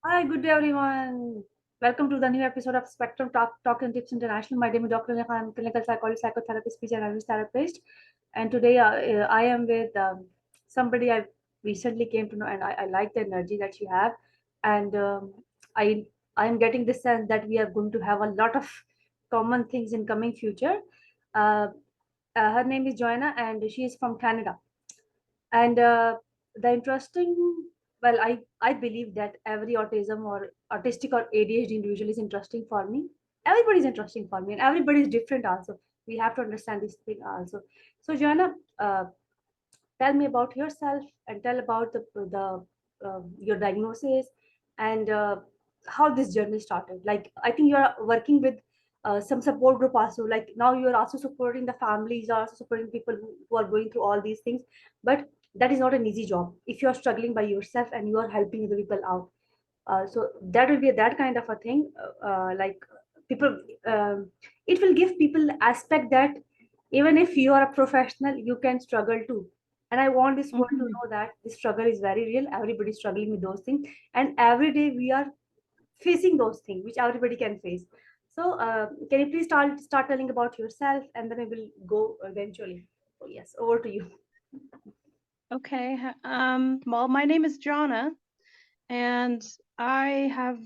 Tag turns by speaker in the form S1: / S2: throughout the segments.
S1: Hi, good day, everyone. Welcome to the new episode of Spectrum Talk and Tips International. My name is Dr. Lekha. I'm a clinical psychologist, psychotherapist, speech and language therapist. And today I am with somebody I recently came to know, and I like the energy that you have. And I I am getting the sense that we are going to have a lot of common things in coming future. Uh, Her name is Joanna, and she is from Canada. And the interesting, well, I believe that every autism or autistic or ADHD individual is interesting for me. Everybody's interesting for me, and everybody is different also. We have to understand this thing also. So Joanna, tell me about yourself and tell about the your diagnosis and how this journey started. Like, I think you're working with some support group also. Like, now you're also supporting the families, are also supporting people who are going through all these things. But that is not an easy job if you are struggling by yourself and you are helping other people out. So that will be that kind of a thing. Like, people, it will give people aspect that even if you are a professional, you can struggle too. And I want this world to
S2: Mhm.
S1: know that this struggle is very real. Everybody's struggling with those things, and every day we are facing those things which everybody can face. So can you please start telling about yourself, and then I will go eventually. Oh, yes, over to you.
S2: Okay. Well, my name is Johna, and I have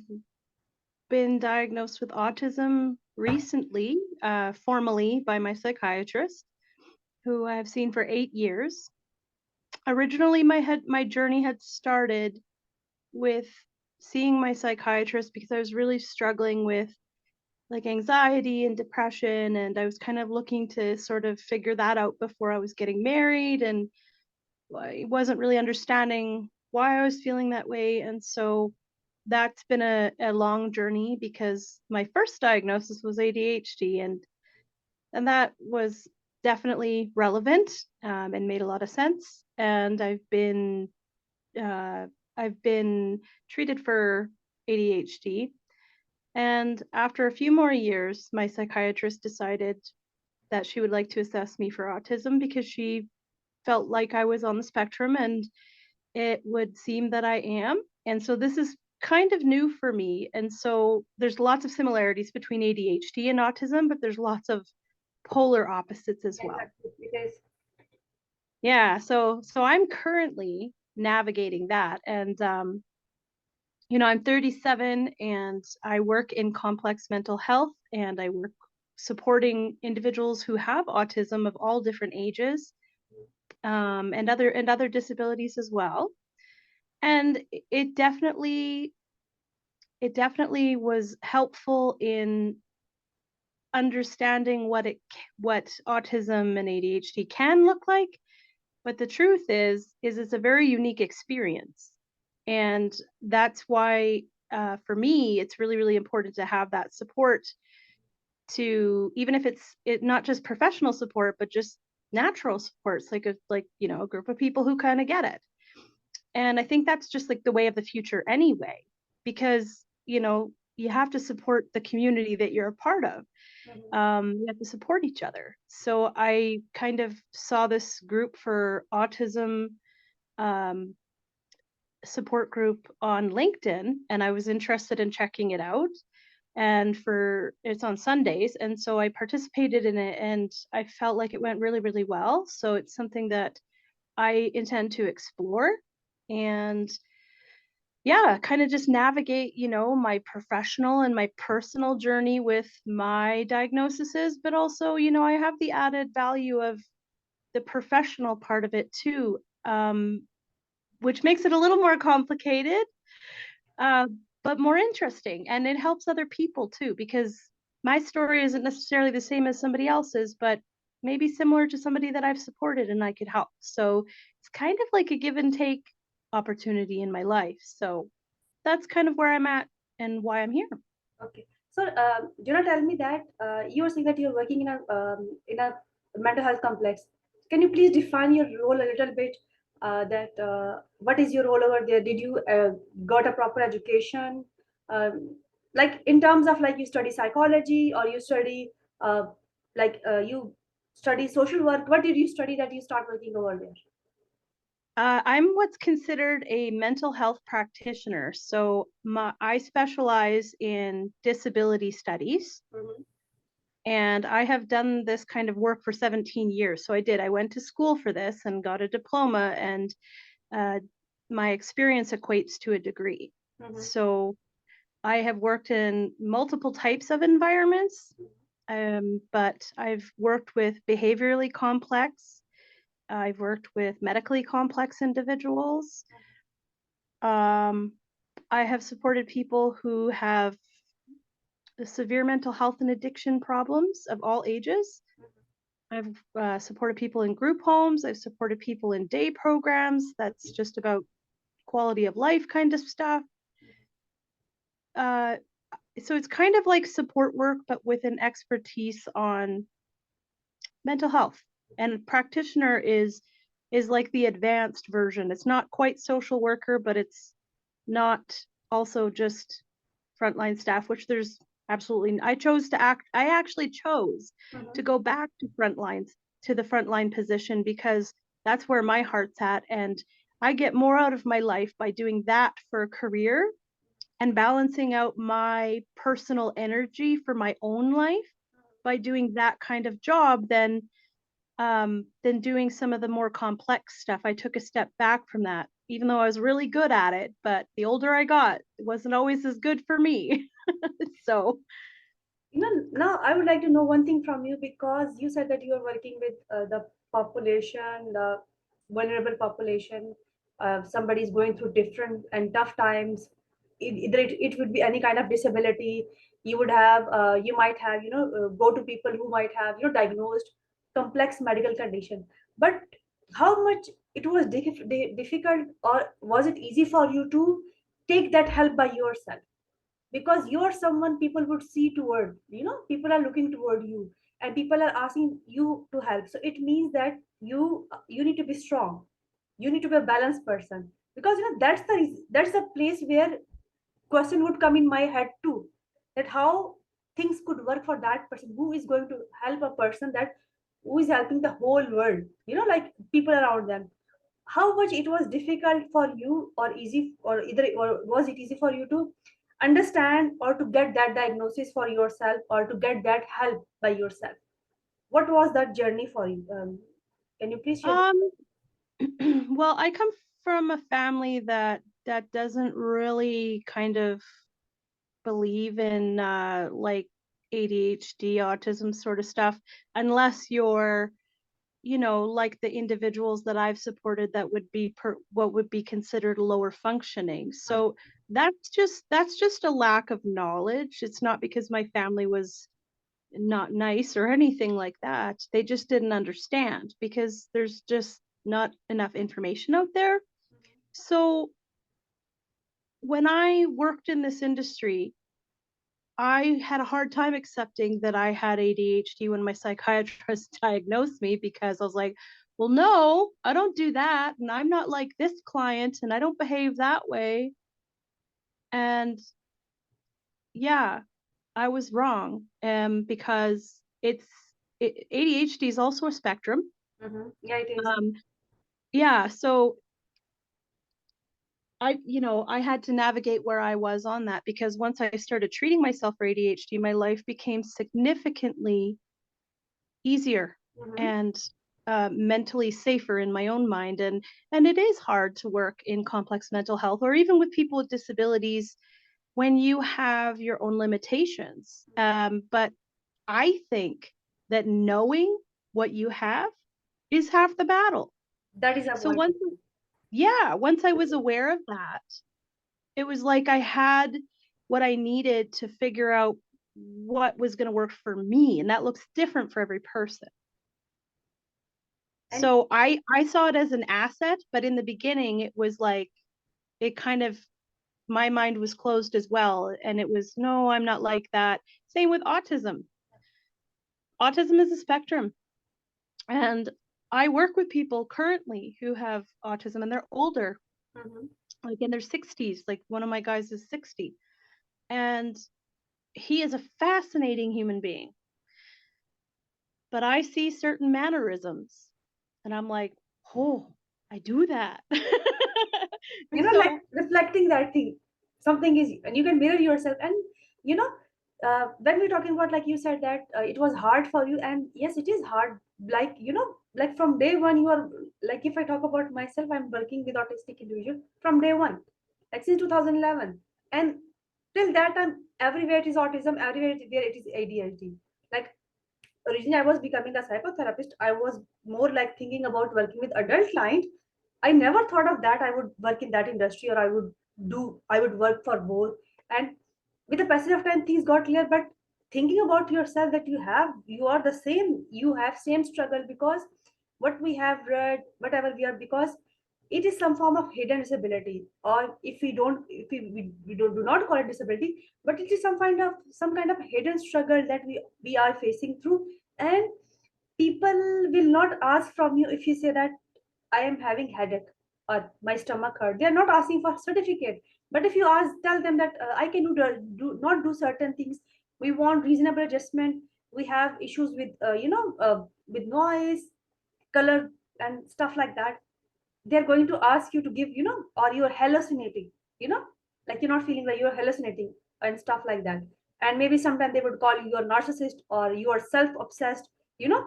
S2: been diagnosed with autism recently, formally by my psychiatrist, who I have seen for 8 years. Originally, my journey had started with seeing my psychiatrist because I was really struggling with like anxiety and depression, and I was kind of looking to sort of figure that out before I was getting married, and I wasn't really understanding why I was feeling that way. And so that's been a long journey because my first diagnosis was ADHD, and that was definitely relevant, and made a lot of sense. And uh, I've been treated for ADHD. And after a few more years, my psychiatrist decided that she would like to assess me for autism because she felt like I was on the spectrum, and it would seem that I am. And so this is kind of new for me. And so there's lots of similarities between ADHD and autism, but there's lots of polar opposites as well.
S1: Exactly. It is.
S2: Yeah, so I'm currently navigating that, and I'm 37 and I work in complex mental health, and I work supporting individuals who have autism of all different ages, and other disabilities as well. And it definitely was helpful in understanding what autism and ADHD can look like. But the truth is it's a very unique experience, and that's why, for me, it's really really important to have that support, to even if it's not just professional support but just natural supports, like a group of people who kind of get it. And I think that's just like the way of the future anyway, because you have to support the community that you're a part of.
S1: Mhm.
S2: You have to support each other. So I kind of saw this group for autism, um, support group on LinkedIn, and I was interested in checking it out. And for it's on Sundays, and so I participated in it, and I felt like it went really really well. So it's something that I intend to explore, and yeah, kind of just navigate, my professional and my personal journey with my diagnoses, but also, I have the added value of the professional part of it too, which makes it a little more complicated, uh, but more interesting. And it helps other people too, because my story isn't necessarily the same as somebody else's, but maybe similar to somebody that I've supported and I could help. So it's kind of like a give and take opportunity in my life. So that's kind of where I'm at and why I'm here.
S1: Okay. So, do not tell me that you are saying that you're working in a mental health complex. Can you please define your role a little bit? That what is your role over there? Did you got a proper education? Like, in terms of, like, you study psychology, or you study you study social work. What did you study that you start working over there?
S2: I'm what's considered a mental health practitioner. So I specialize in disability studies,
S1: Mhm.
S2: and I have done this kind of work for 17 years. So I went to school for this and got a diploma, and uh, my experience equates to a degree.
S1: Mhm.
S2: So I have worked in multiple types of environments, but I've worked with behaviorally complex, I've worked with medically complex individuals. Um, I have supported people who have severe mental health and addiction problems of all ages. I've supported people in group homes. I've supported people in day programs. That's just about quality of life kind of stuff. Uh, so it's kind of like support work, but with an expertise on mental health. And practitioner is like the advanced version. It's not quite social worker, but it's not also just frontline staff, which there's absolutely I actually chose to
S1: Mhm.
S2: go back to the frontline position because that's where my heart's at, and I get more out of my life by doing that for a career and balancing out my personal energy for my own life by doing that kind of job than doing some of the more complex stuff. I took a step back from that, even though I was really good at it. But the older I got, it wasn't always as good for me. So,
S1: Now I would like to know one thing from you, because you said that you are working with the population, the vulnerable population. Somebody is going through different and tough times. Either it would be any kind of disability. You might have, go to people who might have, diagnosed complex medical condition. But how much it was difficult, or was it easy for you to take that help by yourself? Because you're someone people would see toward, people are looking toward you, and people are asking you to help. So it means that you need to be strong, you need to be a balanced person. Because that's the place where question would come in my head too, that how things could work for that person who is going to help a person that who is helping the whole world, like people around them. How much it was difficult for you, or easy, or was it easy for you to understand, or to get that diagnosis for yourself, or to get that help by yourself? What was that journey for you? Can you please share?
S2: um, well, I come from a family that doesn't really kind of believe in like ADHD, autism sort of stuff, unless you're like the individuals that I've supported that would be what would be considered lower functioning. So that's just a lack of knowledge. It's not because my family was not nice or anything like that. They just didn't understand because there's just not enough information out there. So when I worked in this industry, I had a hard time accepting that I had ADHD when my psychiatrist diagnosed me because I was like, well, no, I don't do that. And I'm not like this client and I don't behave that way. And yeah, I was wrong. Because ADHD is also a spectrum.
S1: Yeah, it is.
S2: Um, yeah. So I had to navigate where I was on that because once I started treating myself for ADHD, my life became significantly easier
S1: Mm-hmm.
S2: and mentally safer in my own mind. And it is hard to work in complex mental health or even with people with disabilities when you have your own limitations. But I think that knowing what you have is half the battle.
S1: That is a
S2: So
S1: point.
S2: once I was aware of that, it was like I had what I needed to figure out what was going to work for me, and that looks different for every person.
S1: And
S2: So I saw it as an asset, but in the beginning it was like it kind of my mind was closed as well, and it was no, I'm not like that. Same with autism. Autism is a spectrum, and I work with people currently who have autism and they're older,
S1: mhm.
S2: like in their 60s. Like one of my guys is 60, and he is a fascinating human being. But I see certain mannerisms and I'm like, oh. I do that.
S1: You know, like
S2: So
S1: reflecting that thing, something is, and you can mirror yourself. And you know, when we're talking about, like you said that it was hard for you, and yes, it is hard. Like, you know, like from day one you are, like if I talk about myself, I'm working with autistic individual from day one, like since 2011. And till that time, everywhere it is autism, everywhere it is ADHD. Like, originally I was becoming a psychotherapist, I was more like thinking about working with adult client. I never thought of that I would work in that industry, or I would work for both. And with the passage of time, things got clear. But thinking about yourself, that you are the same, you have same struggle, because what we have read, whatever we are, because it is some form of hidden disability. Or if we don't, if we don't, do not call it disability, but it is some kind of hidden struggle that we are facing through. And people will not ask from you if you say that I am having headache or my stomach hurt. They are not asking for certificate. But if you ask, tell them that I can do not do certain things. We want reasonable adjustment. We have issues with with noise, color, and stuff like that. They're going to ask you to give, or you're hallucinating, like you're not feeling well, you're hallucinating and stuff like that. And maybe sometimes they would call you your narcissist, or you are self-obsessed. you know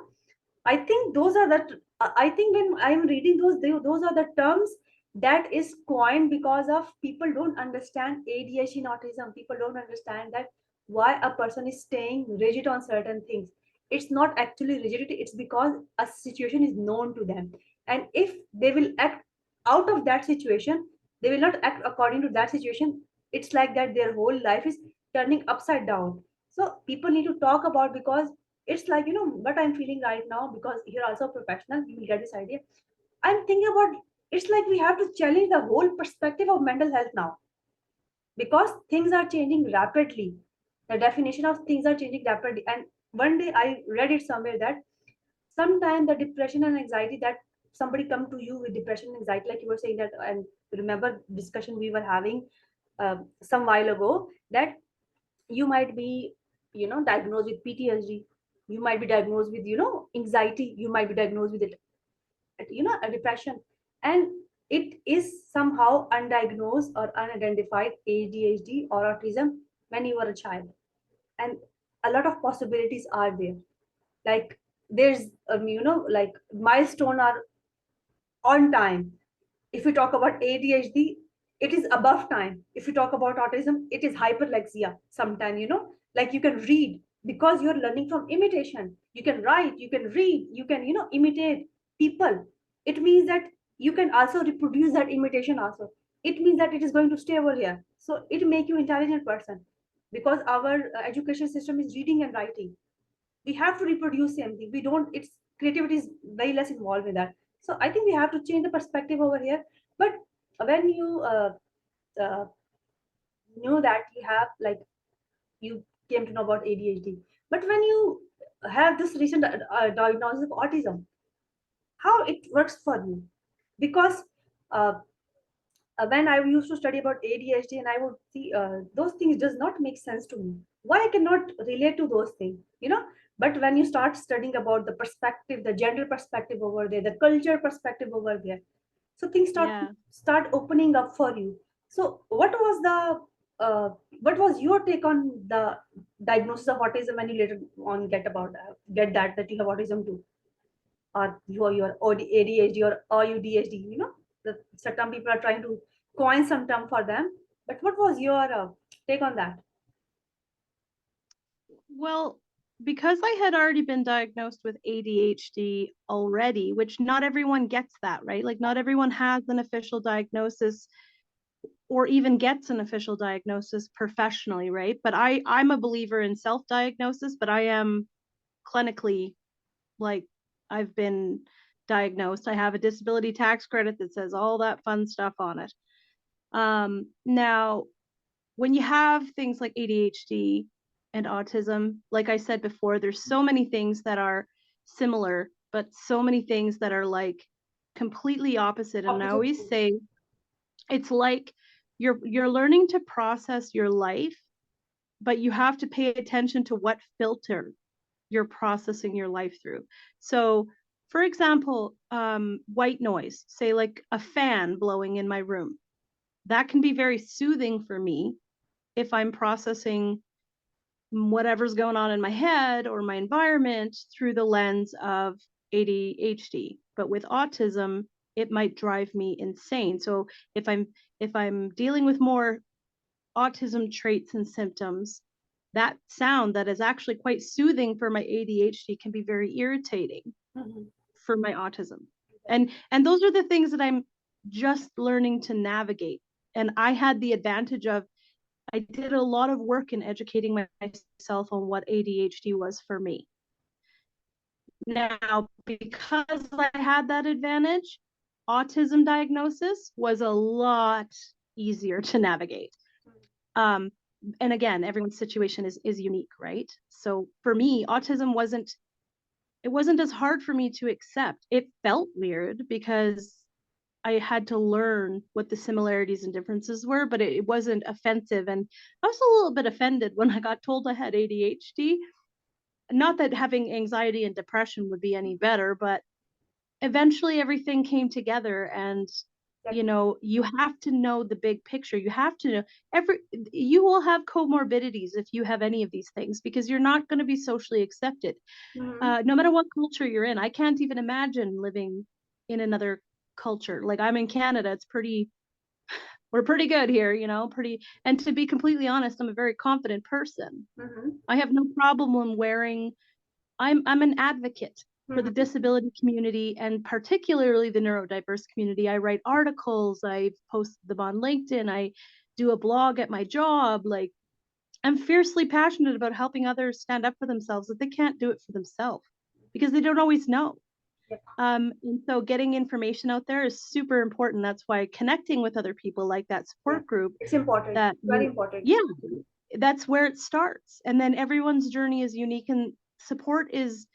S1: I think those are that. I think when I'm reading those are the terms that is coined because of people don't understand ADHD and autism. People don't understand that why a person is staying rigid on certain things. It's not actually rigidity. It's because a situation is known to them, and if they will act out of that situation, they will not act according to that situation. It's like that their whole life is turning upside down. So people need to talk about, because it's like, what I'm feeling right now, because you're also a professional, you will get this idea. I'm thinking about, it's like we have to challenge the whole perspective of mental health now, because things are changing rapidly. The definition of things are changing rapidly. And one day I read it somewhere that sometimes the depression and anxiety, that somebody come to you with depression and anxiety, like you were saying that. And remember discussion we were having some while ago, that you might be, diagnosed with PTSD, you might be diagnosed with, anxiety, you might be diagnosed with it, a depression. And it is somehow undiagnosed or unidentified ADHD or autism when you were a child. And a lot of possibilities are there. Like, there's like milestone are on time. If we talk about ADHD, it is above time. If you talk about autism, it is hyperlexia. Sometime, like you can read, because you're learning from imitation. You can write, you can read, you can, imitate people. It means that you can also reproduce that imitation also. It means that it is going to stay over here. So it make you intelligent person, because our education system is reading and writing. We have to reproduce same thing. We don't, it's creativity is very less involved with that. So I think we have to change the perspective over here. But when you uh, knew that you have, like, you came to know about ADHD, but when you have this recent diagnosis of autism, how it works for you? Because uh, when I used to study about ADHD, and I would see those things does not make sense to me. Why I cannot relate to those things, But when you start studying about the perspective, the gender perspective over there, the culture perspective over there, so things
S2: yeah.
S1: start opening up for you. So what was your take on the diagnosis of autism when you later on get that you have autism too, or your ADHD or AuDHD? Certain people are trying to coin some term for them. But what was your take on that?
S2: Well, because I had already been diagnosed with ADHD already, which not everyone gets that, right? Like, not everyone has an official diagnosis or even gets an official diagnosis professionally, right? But I'm a believer in self-diagnosis, but I am clinically, like, I've been diagnosed. I have a disability tax credit that says all that fun stuff on it. Now, when you have things like ADHD and autism, like I said before, there's so many things that are similar, but so many things that are like completely opposite. And I
S1: Opposite
S2: always
S1: things.
S2: say it's like you're learning to process your life, but you have to pay attention to what filter you're processing your life through. So For example, white noise, say like a fan blowing in my room. That can be very soothing for me if I'm processing whatever's going on in my head or my environment through the lens of ADHD. But with autism, it might drive me insane. So if I'm dealing with more autism traits and symptoms, that sound that is actually quite soothing for my ADHD can be very irritating for my autism. And those are the things that I'm just learning to navigate. And I had the advantage of, I did a lot of work in educating myself on what ADHD was for me. Now, because I had that advantage, autism diagnosis was a lot easier to navigate. And again, everyone's situation is unique, right? So for me, autism wasn't as hard for me to accept. It felt weird because I had to learn what the similarities and differences were, but it wasn't offensive. And I was a little bit offended when I got told I had ADHD. Not that having anxiety and depression would be any better, but eventually everything came together. And you know, you have to know the big picture. You have to know you will have comorbidities if you have any of these things, because you're not going to be socially accepted. No matter what culture you're in. I can't even imagine living in another culture. Like, I'm in Canada, we're pretty good here, you know, and to be completely honest, I'm a very confident person. I have no problem in wearing, I'm an advocate for the disability community, and particularly the neurodiverse community. I write articles, I post them on LinkedIn, I do a blog at my job. Like, I'm fiercely passionate about helping others stand up for themselves if they can't do it for themselves, because they don't always know. And so getting information out there is super important. That's why connecting with other people like that support group,
S1: it's important.
S2: that
S1: Very important.
S2: Yeah, that's where it starts. And then everyone's journey is unique, and support is,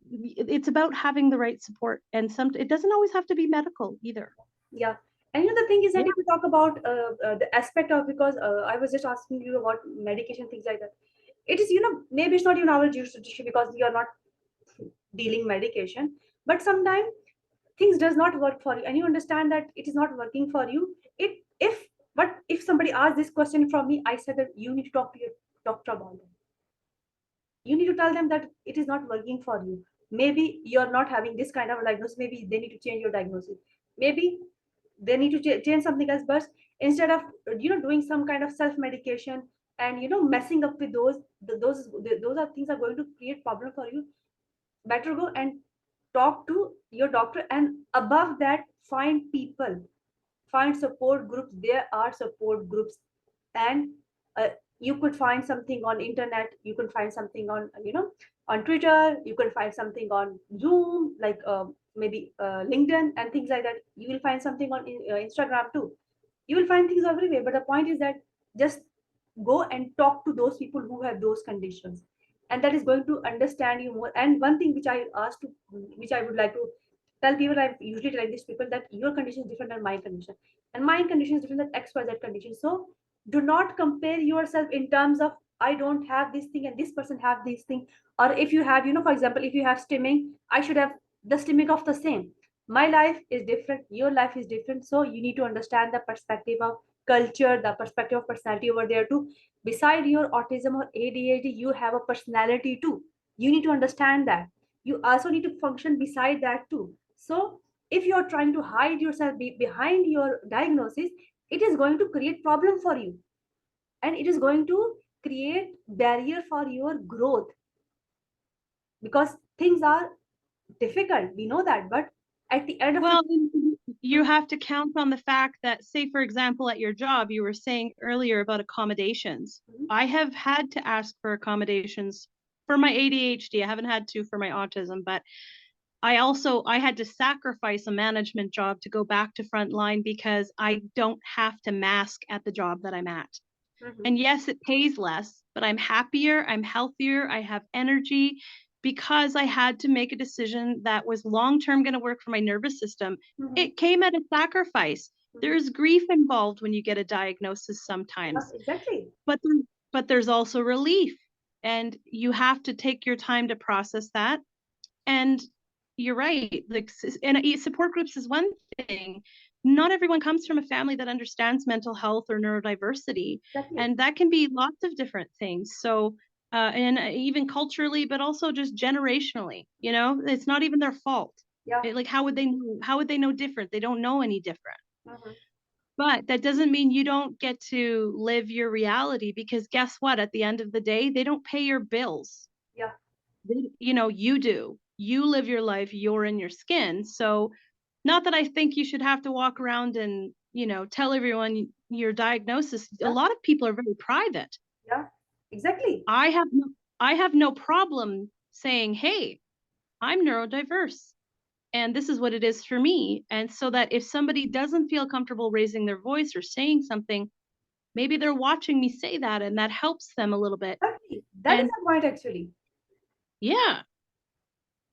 S2: it's about having the right support. And it doesn't always have to be medical either.
S1: Yeah. And you know, the thing is that if we talk about the aspect of, because I was just asking you about medication, things like that. It is, you know, maybe it's not even our jurisdiction because we are not dealing medication, but sometimes things does not work for you and you understand that it is not working for you. But if somebody asks this question from me, I said that you need to talk to your doctor about it. You need to tell them that it is not working for you. Maybe you're not having this kind of a diagnosis. Maybe they need to change your diagnosis. Maybe they need to change something else. But instead of, you know, doing some kind of self medication and, you know, messing up with those are things are going to create problem for you. Better go and talk to your doctor, and above that, find people, find support groups. There are support groups, and uh, you could find something on internet, you can find something on, you know, on Twitter, you can find something on Zoom, like maybe LinkedIn and things like that. You will find something on Instagram too. You will find things everywhere, but the point is that just go and talk to those people who have those conditions, and that is going to understand you more. And one thing which I would like to tell people, I usually tell these people that your condition is different than my condition, and my condition is different than XYZ condition. So do not compare yourself in terms of, I don't have this thing and this person have this thing. Or if you have, you know, for example, if you have stimming, I should have the stimming of the same. My life is different, your life is different. So you need to understand the perspective of culture, the perspective of personality over there too. Beside your autism or ADHD, you have a personality too. You need to understand that. You also need to function beside that too. So if you're trying to hide yourself behind your diagnosis, it is going to create problem for you, and it is going to create barrier for your growth, because things are difficult, we know that, but at the end of
S2: Well,
S1: it.
S2: you have to count on the fact that, say, for example, at your job, you were saying earlier about accommodations. I have had to ask for accommodations for my ADHD. I haven't had to for my autism, but I had to sacrifice a management job to go back to frontline because I don't have to mask at the job that I'm at. And yes, it pays less, but I'm happier, I'm healthier, I have energy, because I had to make a decision that was long-term going to work for my nervous system. It came at a sacrifice. There's grief involved when you get a diagnosis sometimes.
S1: Exactly.
S2: But there's also relief, and you have to take your time to process that. And you're right. Like, and support groups is one thing. Not everyone comes from a family that understands mental health or neurodiversity,
S1: Exactly.
S2: and that can be lots of different things. So, and even culturally, but also just generationally. You know, it's not even their fault.
S1: Yeah.
S2: Like, how would they know? How would they know different? They don't know any different.
S1: Mhm.
S2: But that doesn't mean you don't get to live your reality, because guess what? At the end of the day, they don't pay your bills.
S1: Yeah.
S2: You know, you do. You live your life, you're in your skin. So, not that I think you should have to walk around and, you know, tell everyone your diagnosis. A
S1: Yeah.
S2: lot of people are very private.
S1: Yeah. Exactly.
S2: I have no, I have no problem saying, "Hey, I'm neurodiverse and this is what it is for me." And so that if somebody doesn't feel comfortable raising their voice or saying something, maybe they're watching me say that and that helps them a little bit.
S1: Exactly. That is
S2: And
S1: the point actually.
S2: yeah,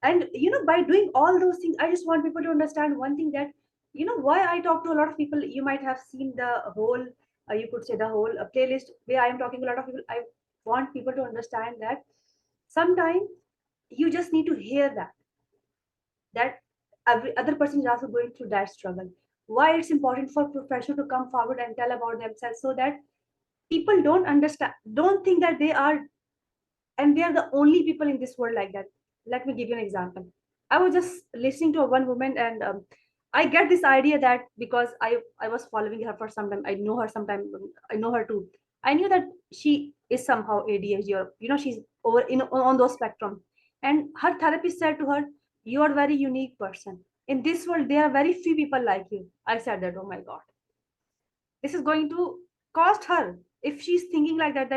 S1: And by doing all those things, I just want people to understand one thing, that why I talk to a lot of people. You might have seen the whole, you could say the whole playlist where I am talking to a lot of people. I want people to understand that sometimes you just need to hear that every other person is also going through that struggle. Why it's important for professional to come forward and tell about themselves, so that people don't think that they are, and they are the only people in this world like that. Let me give you an example. I was just listening to a one woman, and I get this idea that because I was following her for some time. I know her sometime. I know her too. I knew that she is somehow ADHD, or she's over on those spectrum. And her therapist said to her, "You are a very unique person. In this world, there are very few people like you." I said that, oh my God, this is going to cost her if she's thinking like that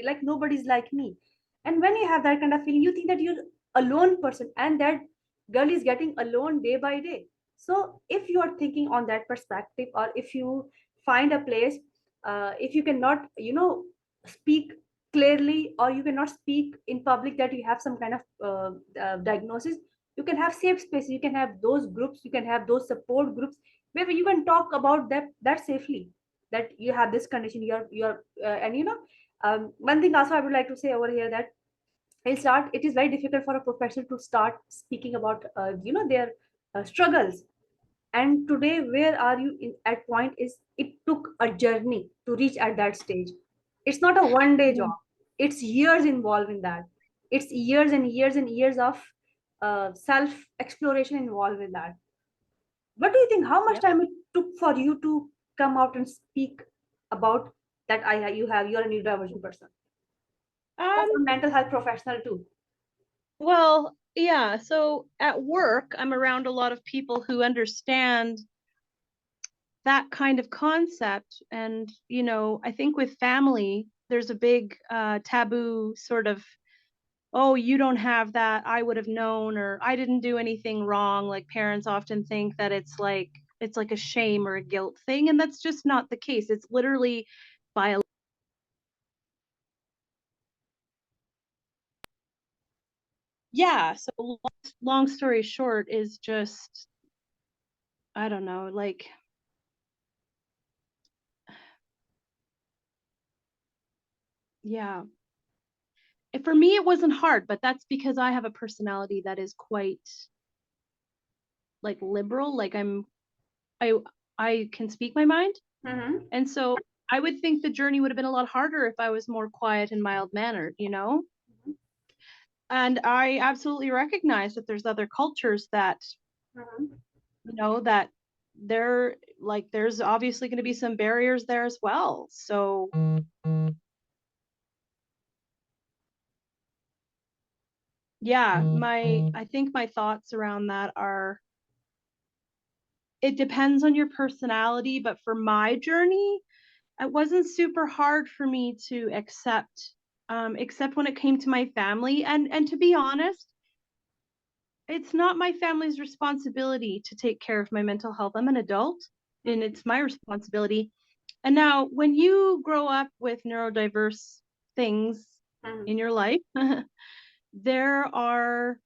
S1: like nobody's like me. And when you have that kind of feeling, you think that you're a lone person, and that girl is getting alone day by day. So if you are thinking on that perspective, or if you find a place, if you cannot speak clearly, or you cannot speak in public that you have some kind of diagnosis, you can have safe space, you can have those groups, you can have those support groups where you can talk about that safely, that you have this condition, you're and one thing also I would like to say over here, that it is very difficult for a professional to start speaking about their struggles. And today, where are you at point, is it took a journey to reach at that stage. It's not a one day
S2: yeah,
S1: job, it's years involved in that. It's years and years and years of self exploration involved in that. What do you think? How much
S2: yep.
S1: time it took for you to come out and speak about that? You're a neurodivergent person, as
S2: Um,
S1: a mental health professional too.
S2: well, yeah. So at work, I'm around a lot of people who understand that kind of concept. And, you know, I think with family, there's a big taboo sort of, oh, you don't have that, I would have known, or I didn't do anything wrong. Like parents often think that it's like a shame or a guilt thing, and that's just not the case. It's literally by yeah. So long story short is just, I don't know, like, yeah. For me it wasn't hard, but that's because I have a personality that is quite like liberal. Like I I can speak my mind.
S1: Mm-hmm.
S2: And so I would think the journey would have been a lot harder if I was more quiet and mild mannered, you know? And I absolutely recognize that there's other cultures that,
S1: Mm-hmm.
S2: you know, that they're like, there's obviously going to be some barriers there as well. So yeah, I think my thoughts around that are, it depends on your personality, but for my journey, it wasn't super hard for me to accept, except when it came to my family. And to be honest, it's not my family's responsibility to take care of my mental health. I'm an adult and it's my responsibility. And now when you grow up with neurodiverse things
S1: Mm-hmm.
S2: in your life, there are,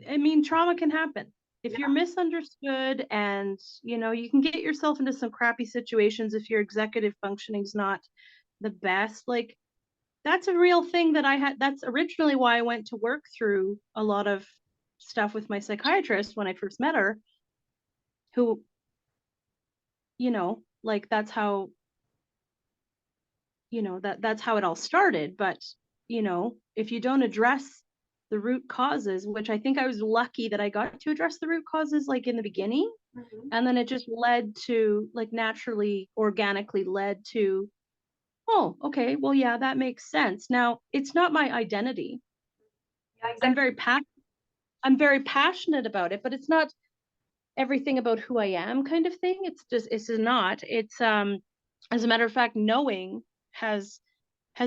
S2: I mean, trauma can happen. If
S1: Yeah.
S2: you're misunderstood, and you know, you can get yourself into some crappy situations if your executive functioning is not the best. Like, that's a real thing that I had. That's originally why I went to work through a lot of stuff with my psychiatrist when I first met her, who, like that's how, that's how it all started. But, if you don't address the root causes, which I think I was lucky that I got to address the root causes like in the beginning, and then it just led to, like, naturally, organically led to, oh, okay, well, yeah, that makes sense. Now, it's not my identity.
S1: Yeah,
S2: I'm
S1: exactly.
S2: I'm very passionate about it, but it's not everything about who I am kind of thing. It's not. It's as a matter of fact, knowing has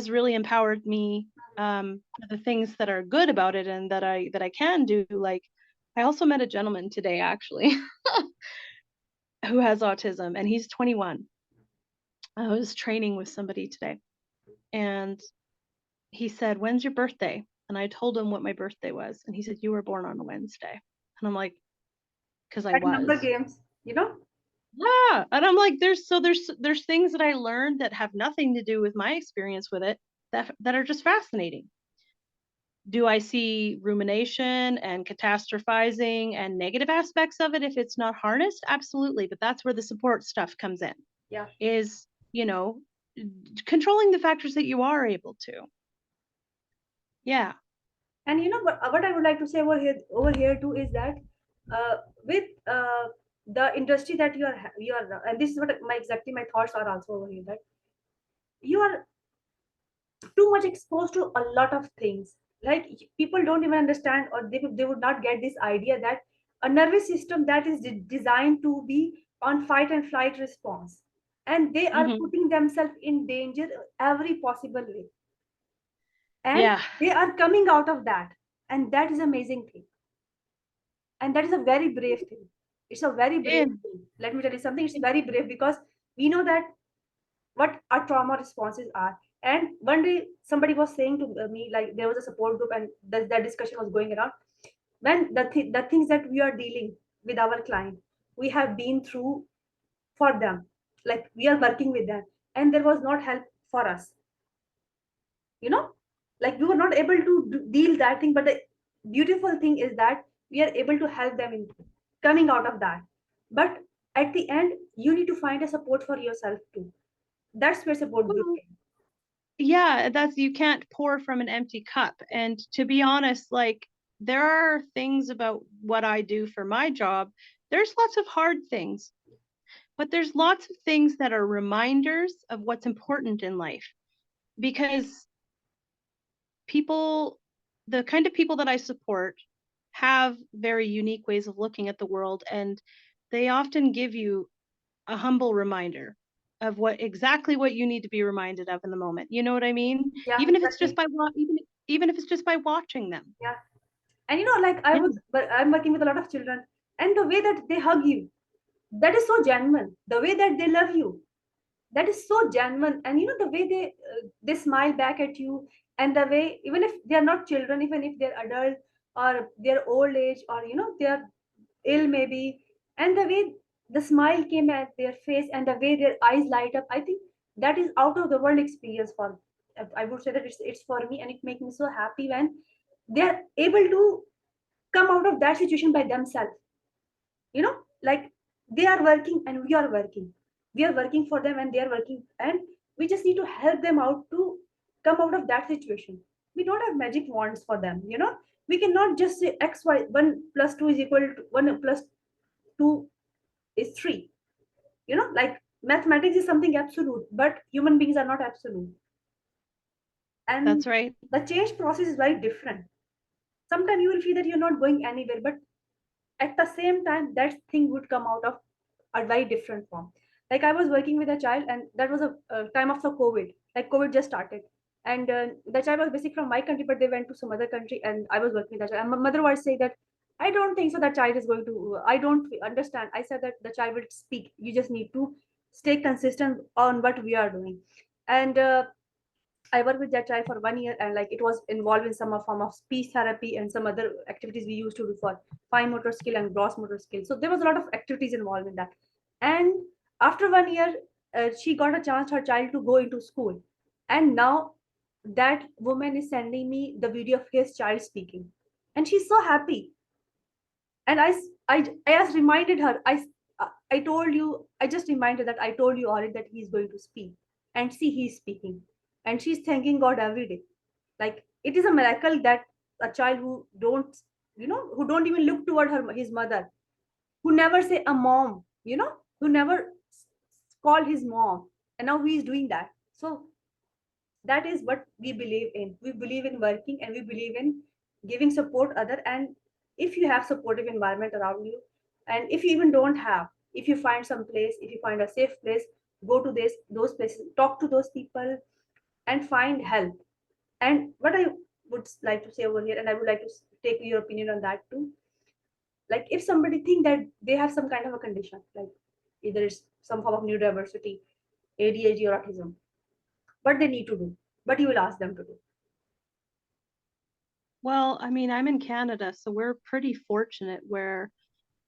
S2: really empowered me, the things that are good about it and that I can do. Like, I also met a gentleman today actually who has autism, and he's 21. I was training with somebody today, and he said, "When's your birthday?" And I told him what my birthday was, and he said, "You were born on a Wednesday." And I'm like, "Because I
S1: Like number
S2: was."
S1: games, you know?
S2: Yeah, and I'm like, there's things that I learned that have nothing to do with my experience with it, that are just fascinating. Do I see rumination and catastrophizing and negative aspects of it if it's not harnessed? Absolutely, but that's where the support stuff comes in.
S1: Yeah.
S2: Is, controlling the factors that you are able to. Yeah.
S1: And what I would like to say over here too is that with the industry that you are, and this is what my thoughts are also over here, that you are too much exposed to a lot of things. Like, people don't even understand, or they would not get this idea that a nervous system that is designed to be on fight and flight response, and they are
S2: Hmm.
S1: putting themselves in danger every possible way, and
S2: Yeah.
S1: they are coming out of that, and that is amazing thing, and that is a very brave thing. It's a very brave
S2: And
S1: thing. Let me tell you something, it's very brave, because we know that what our trauma responses are. And one day somebody was saying to me, like, there was a support group, and that discussion was going around, when the things that we are dealing with our client, we have been through for them, like we are working with them, and there was not help for us, you know like we were not able to deal that thing. But the beautiful thing is that we are able to help them in coming out of that. But at the end, you need to find a support for yourself too. That's where support group
S2: well,
S1: came.
S2: yeah, that's, you can't pour from an empty cup. And to be honest, like, there are things about what I do for my job. There's lots of hard things, but there's lots of things that are reminders of what's important in life. Because people, the kind of people that I support, have very unique ways of looking at the world, and they often give you a humble reminder of what you need to be reminded of in the moment. You know what I mean?
S1: Yeah,
S2: Even if it's just
S1: exactly.
S2: by even if it's just by watching them.
S1: Yeah. And like,
S2: Yeah.
S1: but I'm working with a lot of children, and the way that they hug you, that is so genuine. The way that they love you, that is so genuine. And the way they smile back at you, and the way, even if they are not children, even if they're adult, or they're old age, or they're ill maybe, and the way the smile came at their face, and the way their eyes light up, I think that is out of the world experience for, I would say that it's for me, and it makes me so happy when they're able to come out of that situation by themselves. Like, they are working and we are working for them, and they are working, and we just need to help them out to come out of that situation. We don't have magic wands for them. We cannot just say x y 1 plus 2 is equal to 1 plus 2 is 3. Like, mathematics is something absolute, but human beings are not absolute. And
S2: That's right.
S1: the change process is very different. Sometimes you will feel that you're not going anywhere, but at the same time, that thing would come out of a very different form. Like, I was working with a child, and that was a time of the COVID. Like, COVID just started, and the child was basically from my country, but they went to some other country, and I was working with that child. And my mother was saying that, I don't think so that child is going to, I don't understand. I said that the child will speak, you just need to stay consistent on what we are doing. And I worked with that child for 1 year, and like, it was involved in some form of speech therapy and some other activities we used to do for fine motor skill and gross motor skill. So there was a lot of activities involved in that. And after 1 year, she got a chance, her child, to go into school. And now that woman is sending me the video of his child speaking, and she's so happy. And I just reminded her, I told you, I just reminded that I told you already that he's going to speak, and see, he's speaking, and she's thanking God every day. Like, it is a miracle that a child who don't, who don't even look toward his mother, who never say a mom, who never call his mom, and now he is doing that. So that is what we believe in. We believe in working, and we believe in giving support other. And if you have supportive environment around you, and if you even don't have, if you find some place, if you find a safe place, go to those places, talk to those people, and find help. And what I would like to say over here, and I would like to take your opinion on that too, like, if somebody think that they have some kind of a condition, like either it's some form of neurodiversity, ADHD or autism, what they need to do, what you will ask them to do.
S2: Well, I mean, I'm in Canada, so we're pretty fortunate where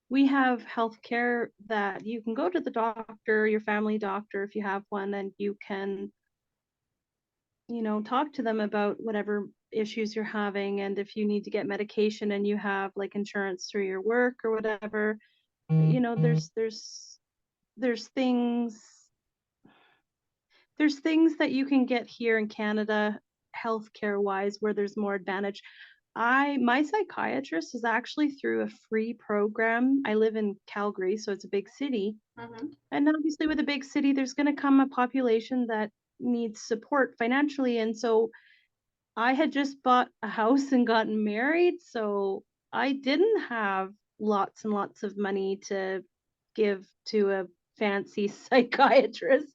S2: we have healthcare that you can go to the doctor, your family doctor, if you have one, and you can, talk to them about whatever issues you're having. And if you need to get medication and you have like insurance through your work or whatever, there's things there's things that you can get here in Canada healthcare wise where there's more advantage. My psychiatrist is actually through a free program. I live in Calgary, so it's a big city.
S1: Mm-hmm.
S2: And obviously with a big city, there's going to come a population that needs support financially. And so I had just bought a house and gotten married, so I didn't have lots and lots of money to give to a fancy psychiatrist.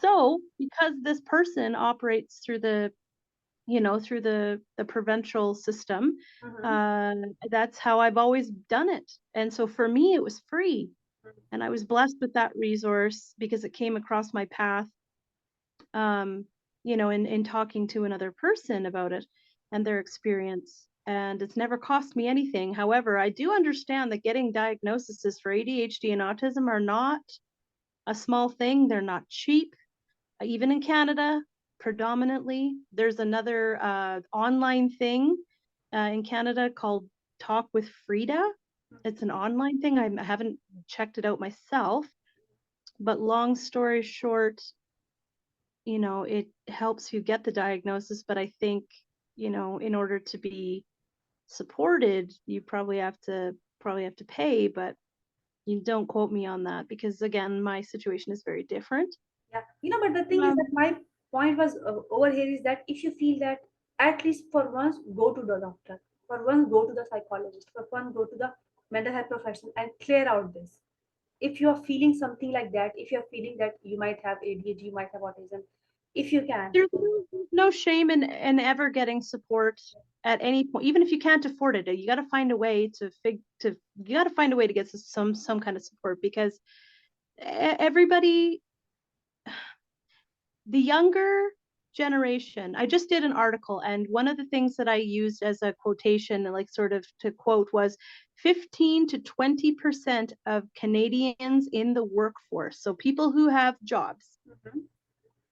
S2: So, because this person operates through the provincial system,
S1: Mm-hmm.
S2: that's how I've always done it. And so for me, it was free. And I was blessed with that resource because it came across my path, in talking to another person about it and their experience. And it's never cost me anything. However, I do understand that getting diagnoses for ADHD and autism are not a small thing. They're not cheap, even in Canada, predominantly. There's another online thing in Canada called Talk with Frida. It's an online thing. I haven't checked it out myself, but long story short, it helps you get the diagnosis. But I think, in order to be supported, you probably have to pay, but you don't quote me on that because again, my situation is very different.
S1: Yeah, but the thing is that my point was over here is that if you feel that, at least for once, go to the doctor, for once, go to the psychologist, for once, go to the mental health professional and clear out this. If you are feeling something like that, if you're feeling that you might have ADHD, you might have autism, if you can.
S2: There's no shame in ever getting support at any point, even if you can't afford it. You got to find a way to get some kind of support because everybody, the younger generation. I just did an article, and one of the things that I used as a quotation, like sort of to quote, was 15 to 20% of Canadians in the workforce, so people who have jobs,
S1: Mm-hmm.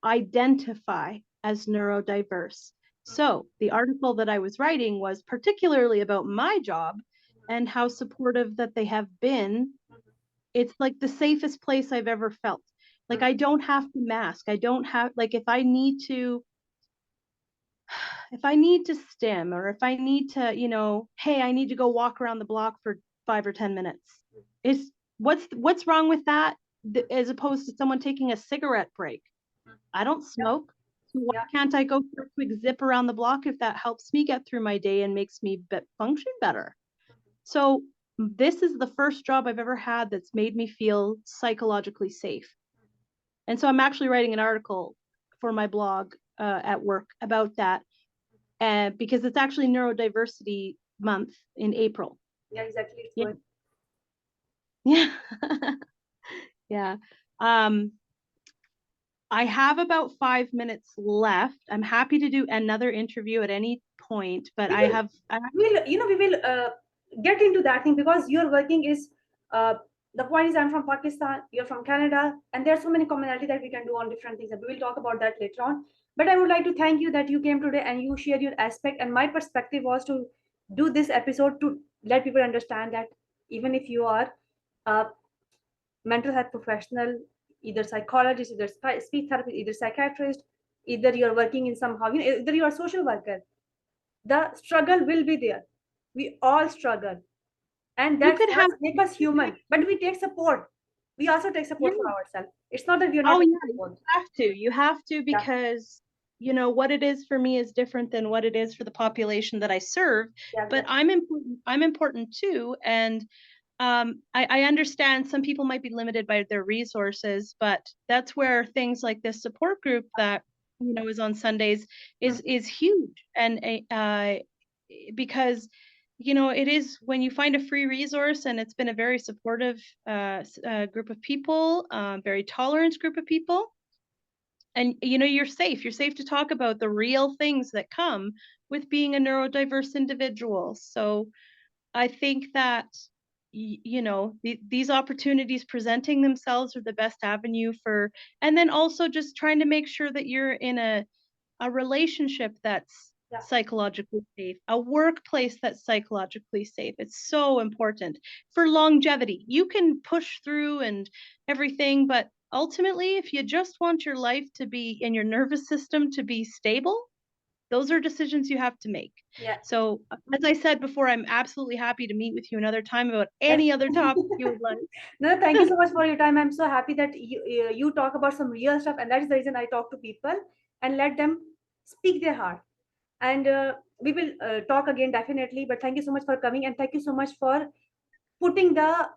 S2: identify as neurodiverse. So the article that I was writing was particularly about my job and how supportive that they have been. It's like the safest place I've ever felt. Like I don't have to mask. I don't have, like, if I need to stim, or if I need to, hey, I need to go walk around the block for 5 or 10 minutes. It's what's wrong with that, as opposed to someone taking a cigarette break? I don't
S1: Yeah,
S2: smoke. So why
S1: yeah.
S2: can't I go for a quick zip around the block if that helps me get through my day and makes me function better? So this is the first job I've ever had that's made me feel psychologically safe. And so I'm actually writing an article for my blog at work about that, because it's actually Neurodiversity Month in April.
S1: Yeah, exactly. It's
S2: Yeah.
S1: good.
S2: Yeah. Yeah. I have about 5 minutes left. I'm happy to do another interview at any point, but
S1: We
S2: I
S1: will,
S2: have.
S1: we will get into that thing, because your working is, the point is, I'm from Pakistan, you're from Canada, and there are so many commonality that we can do on different things, and we will talk about that later on. But I would like to thank you that you came today and you shared your aspect. And my perspective was to do this episode to let people understand that even if you are a mental health professional, either psychologist, either speech therapist, either psychiatrist, either you're working in somehow, either you're a social worker, the struggle will be there. We all struggle. And
S2: You
S1: that's
S2: could
S1: what
S2: have,
S1: make us human. But we take support. We also take
S2: yeah.
S1: support for ourselves. It's not that we are not
S2: Oh
S1: taking
S2: yeah,
S1: support.
S2: you have to
S1: Yeah.
S2: because you know what it is for me is different than what it is for the population that I serve.
S1: Yeah,
S2: But
S1: exactly.
S2: I'm important too. And I understand some people might be limited by their resources, but that's where things like this support group that is on Sundays is huge. And because it is when you find a free resource, and it's been a very supportive group of people, very tolerant group of people, and you're safe to talk about the real things that come with being a neurodiverse individual. So I think that these opportunities presenting themselves are the best avenue for, and then also just trying to make sure that you're in a relationship that's
S1: Yeah.
S2: psychologically safe, a workplace that's psychologically safe. It's so important for longevity. You can push through and everything, but ultimately, if you just want your life to be in your nervous system to be stable, those are decisions you have to make.
S1: Yeah.
S2: So, as I said before, I'm absolutely happy to meet with you another time about any other topic you would like.
S1: No, thank you so much for your time. I'm so happy that you talk about some real stuff, and that is the reason I talk to people and let them speak their heart. And we will talk again definitely. But thank you so much for coming, and thank you so much for putting the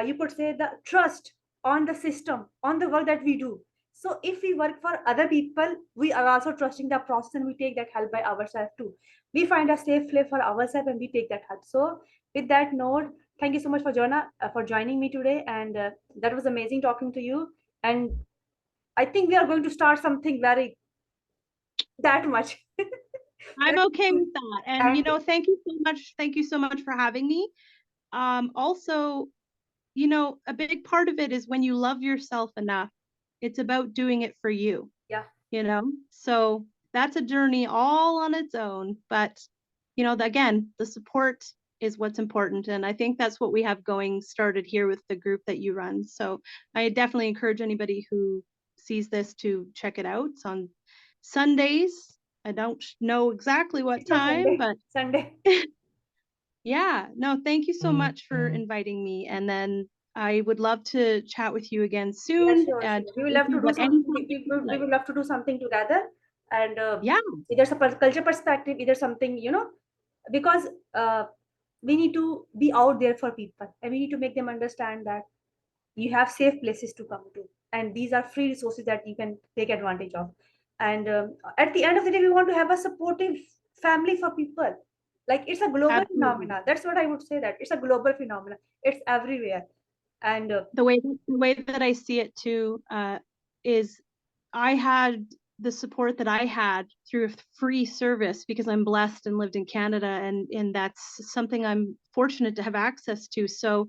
S1: you could say the trust on the system, on the work that we do. So if we work for other people, we are also trusting the process, and we take that help by ourselves too. We find a safe place for ourselves, and we take that help. So with that note, thank you so much for Jonah for joining me today, and that was amazing talking to you. And I think we are going to start something very that much.
S2: I'm okay with that. And
S1: And
S2: thank you so much. Thank you so much for having me. Also, a big part of it is when you love yourself enough, it's about doing it for you.
S1: yeah,
S2: So that's a journey all on its own. But again, the support is what's important, and I think that's what we have going started here with the group that you run. So I definitely encourage anybody who sees this to check it out. It's on Sundays. I don't know exactly what
S1: it's on
S2: time,
S1: Sunday.
S2: but
S1: Sunday.
S2: yeah, no, thank you so much for inviting me. And then I would love to chat with you again
S1: Yeah,
S2: soon
S1: sure,
S2: and
S1: sure. We
S2: chat
S1: will
S2: with
S1: love
S2: you
S1: to do
S2: about
S1: some.
S2: any topic you'd
S1: We
S2: like.
S1: will love to do something together, and
S2: Yeah,
S1: either some culture perspective, either something because we need to be out there for people, and we need to make them understand that you have safe places to come to, and these are free resources that you can take advantage of. And at the end of the day, we want to have a supportive family for people. Like it's a global
S2: absolutely.
S1: phenomena. That's what I would say. That it's a global phenomenon. It's everywhere, and
S2: The way that I see it too is I had the support that I had through a free service because I'm blessed and lived in Canada, and that's something I'm fortunate to have access to. So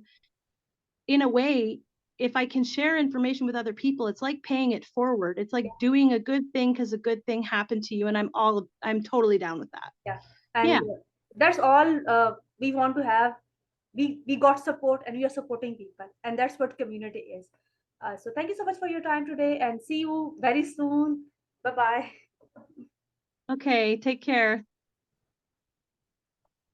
S2: in a way, if I can share information with other people, it's like paying it forward. It's like doing a good thing because a good thing happened to you, and I'm totally down with that.
S1: yeah, and
S2: Yeah.
S1: that's all we want to have. We got support, and we are supporting people, and that's what community is. So thank you so much for your time today, and see you very soon. Bye bye.
S2: Okay, take care.